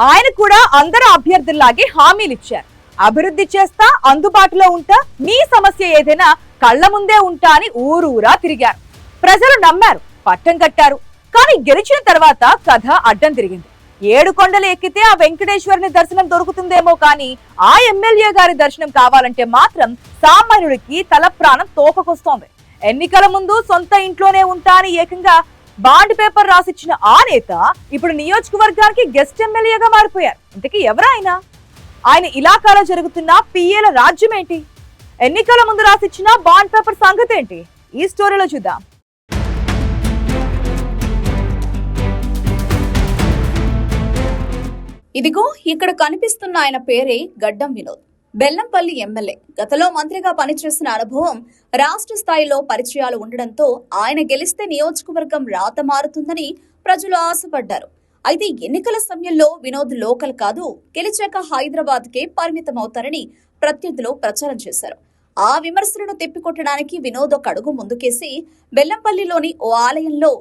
ఆయన కూడా అందరు అభ్యర్థుల్లాగే హామీలు ఇచ్చారు. అభివృద్ధి చేస్తా, అందుబాటులో ఉంటా, మీ సమస్య ఏదైనా కళ్ల ముందే ఉంటా అని ఊరూరా తిరిగారు. ప్రజలు నమ్మారు, పట్టం కట్టారు. కానీ గెలిచిన తర్వాత కథ అడ్డం తిరిగింది. 7 కొండలు ఎక్కితే ఆ వెంకటేశ్వరుని దర్శనం దొరుకుతుందేమో కానీ ఆ ఎమ్మెల్యే గారి దర్శనం కావాలంటే మాత్రం సామాన్యుడికి తల ప్రాణం తోకకొస్తోంది. ఎన్నికల ముందు సొంత ఇంట్లోనే ఉంటా అని ఏకంగా బాండ్ పేపర్ రాసిచ్చిన ఆ నేత ఇప్పుడు నియోజకవర్గానికి గెస్ట్ ఎమ్మెల్యేగా మారిపోయారు. ఇంతకీ ఎవరైనా? ఆయన ఇలాకాలో జరుగుతున్న పిఏల రాజ్యం ఏంటి? ఎన్నికల ముందు రాసిచ్చిన బాండ్ పేపర్ సంగతి ఏంటి? ఈ స్టోరీలో చూద్దాం. ఇదిగో ఇక్కడ కనిపిస్తున్న ఆయన పేరే గడ్డం వినోద్. బెల్లంపల్లి ఎమ్మెల్యే. గతంలో మంత్రిగా పనిచేసిన అనుభవం, రాష్ట్ర స్థాయిలో పరిచయాలు ఉండడంతో ఆయన గెలిస్తే నియోజకవర్గం రాత మారుతుందని ప్రజలు ఆశపడ్డారు. అయితే ఎన్నికల సమయంలో వినోద్ లోకల్ కాదు, గెలిచాక హైదరాబాద్కే పరిమితమవుతారని ప్రత్యర్థులు ప్రచారం చేశారు. ఆ విమర్శలను తిప్పికొట్టడానికి వినోద్ ఒక అడుగు ముందుకేసి బెల్లంపల్లిలోని ఓ ఆలయంలో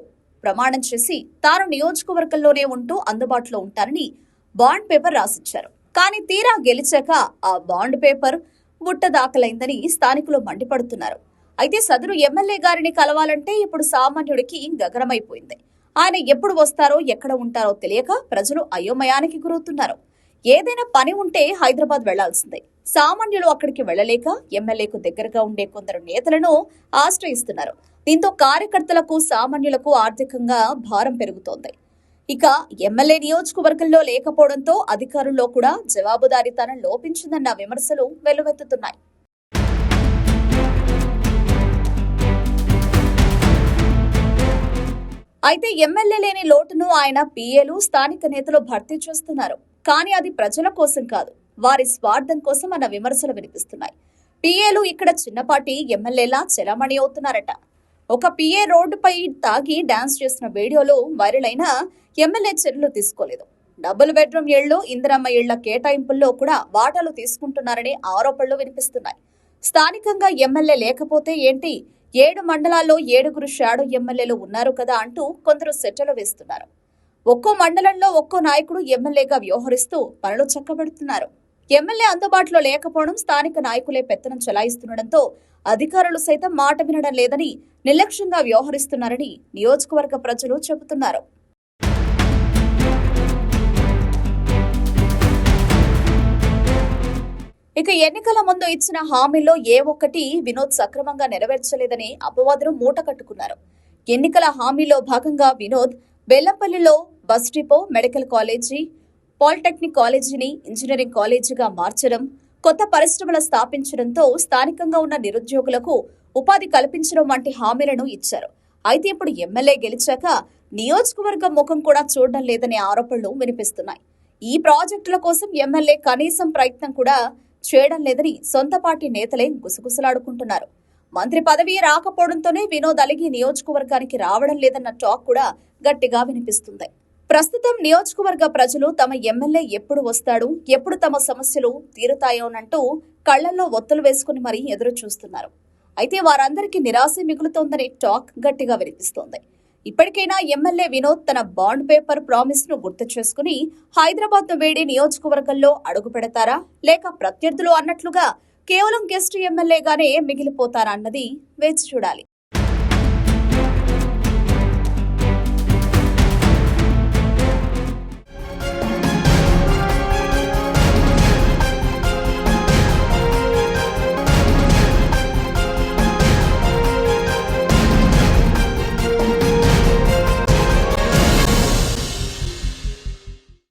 ప్రమాణం చేసి తాను నియోజకవర్గంలోనే ఉంటూ అందుబాటులో ఉంటారని బాండ్ పేపర్ రాసిచ్చారు. కానీ తీరా గెలిచాక ఆ బాండ్ పేపర్ బుట్ట దాఖలైందని స్థానికులు మండిపడుతున్నారు. అయితే సదరు ఎమ్మెల్యే గారిని కలవాలంటే ఇప్పుడు సామాన్యుడికి గగనమైపోయింది. ఆయన ఎప్పుడు వస్తారో ఎక్కడ ఉంటారో తెలియక ప్రజలు అయోమయానికి గురవుతున్నారు. ఏదైనా పని ఉంటే హైదరాబాద్ వెళ్లాల్సిందే. సామాన్యులు అక్కడికి వెళ్లలేక ఎమ్మెల్యేకు దగ్గరగా ఉండే కొందరు నేతలను ఆశ్రయిస్తున్నారు. దీంతో కార్యకర్తలకు, సామాన్యులకు ఆర్థికంగా భారం పెరుగుతోంది. ఇక ఎమ్మెల్యే నియోజకవర్గంలో లేకపోవడంతో అధికారుల్లో కూడా జవాబుదారీతనం లోపించిందన్న విమర్శలు వెల్లువెత్తుతున్నాయి. అయితే ఎమ్మెల్యే లేని లోటును ఆయన పిఏలు, స్థానిక నేతలు భర్తీ చేస్తున్నారు. కానీ అది ప్రజల కోసం కాదు, వారి స్వార్థం కోసం అన్న విమర్శలు వినిపిస్తున్నాయి. పిఏలు ఇక్కడ చిన్నపాటి ఎమ్మెల్యేలా చెలామణి అవుతున్నారట. ఒక పిఏ రోడ్డుపై తాగి డాన్స్ చేసిన వీడియోలో వైరల్ అయిన ఎమ్మెల్యే చర్యలు తీసుకోలేదు. డబుల్ బెడ్రూమ్ ఇళ్లు, ఇందిరమ్మ ఇళ్ల కేటాయింపుల్లో కూడా వాటాలు తీసుకుంటున్నారనే ఆరోపణలు వినిపిస్తున్నాయి. స్థానికంగా ఎమ్మెల్యే లేకపోతే ఏంటి, 7 మండలాల్లో 7 షాడో ఎమ్మెల్యేలు ఉన్నారు కదా అంటూ కొందరు సెట్టలు వేస్తున్నారు. ఒక్కో మండలంలో ఒక్కో నాయకుడు ఎమ్మెల్యేగా వ్యవహరిస్తూ పనులు చక్కబెడుతున్నారు. ఎమ్మెల్యే అందుబాటులో లేకపోవడం, స్థానిక నాయకులే పెత్తనం చెలాయిస్తుండటంతో అధికారులు సైతం మాట వినడం లేదని, నిర్లక్ష్యంగా వ్యవహరిస్తున్నారని నియోజకవర్గ ప్రజలు చెబుతున్నారు. ఇక ఎన్నికల ముందు ఇచ్చిన హామీల్లో ఏ ఒక్కటి వినోద్ సక్రమంగా నెరవేర్చలేదని అపవాదులు మూట కట్టుకున్నారు. ఎన్నికల హామీలో భాగంగా వినోద్ బెల్లంపల్లిలో bus depot, medical college, polytechnic కాలేజీని ఇంజనీరింగ్ కాలేజీగా మార్చడం, కొత్త పరిశ్రమలు స్థాపించడంతో స్థానికంగా ఉన్న నిరుద్యోగులకు ఉపాధి కల్పించడం వంటి హామీలను ఇచ్చారు. అయితే ఇప్పుడు ఎమ్మెల్యే గెలిచాక నియోజకవర్గం ముఖం కూడా చూడడం లేదనే ఆరోపణలు వినిపిస్తున్నాయి. ఈ ప్రాజెక్టుల కోసం ఎమ్మెల్యే కనీసం ప్రయత్నం కూడా చేయడం లేదని సొంత పార్టీ నేతలే గుసగుసలాడుకుంటున్నారు. మంత్రి పదవి రాకపోవడంతోనే వినోద్ అలిగి నియోజకవర్గానికి రావడం లేదన్న టాక్ కూడా గట్టిగా వినిపిస్తుంది. ప్రస్తుతం నియోజకవర్గ ప్రజలు తమ ఎమ్మెల్యే ఎప్పుడు వస్తాడు, ఎప్పుడు తమ సమస్యలు తీరుతాయోనంటూ కళ్లల్లో ఒత్తులు వేసుకుని మరీ ఎదురు చూస్తున్నారు. అయితే వారందరికీ నిరాశ మిగులుతోందనే టాక్ గట్టిగా వినిపిస్తోంది. ఇప్పటికైనా ఎమ్మెల్యే వినోద్ తన బాండ్ పేపర్ ప్రామిస్ ను గుర్తు చేసుకుని హైదరాబాద్ ను వేడి నియోజకవర్గంలో అడుగు పెడతారా, లేక ప్రత్యర్థులు అన్నట్లుగా కేవలం గెస్ట్ ఎమ్మెల్యేగానే మిగిలిపోతారా అన్నది వేచి చూడాలి.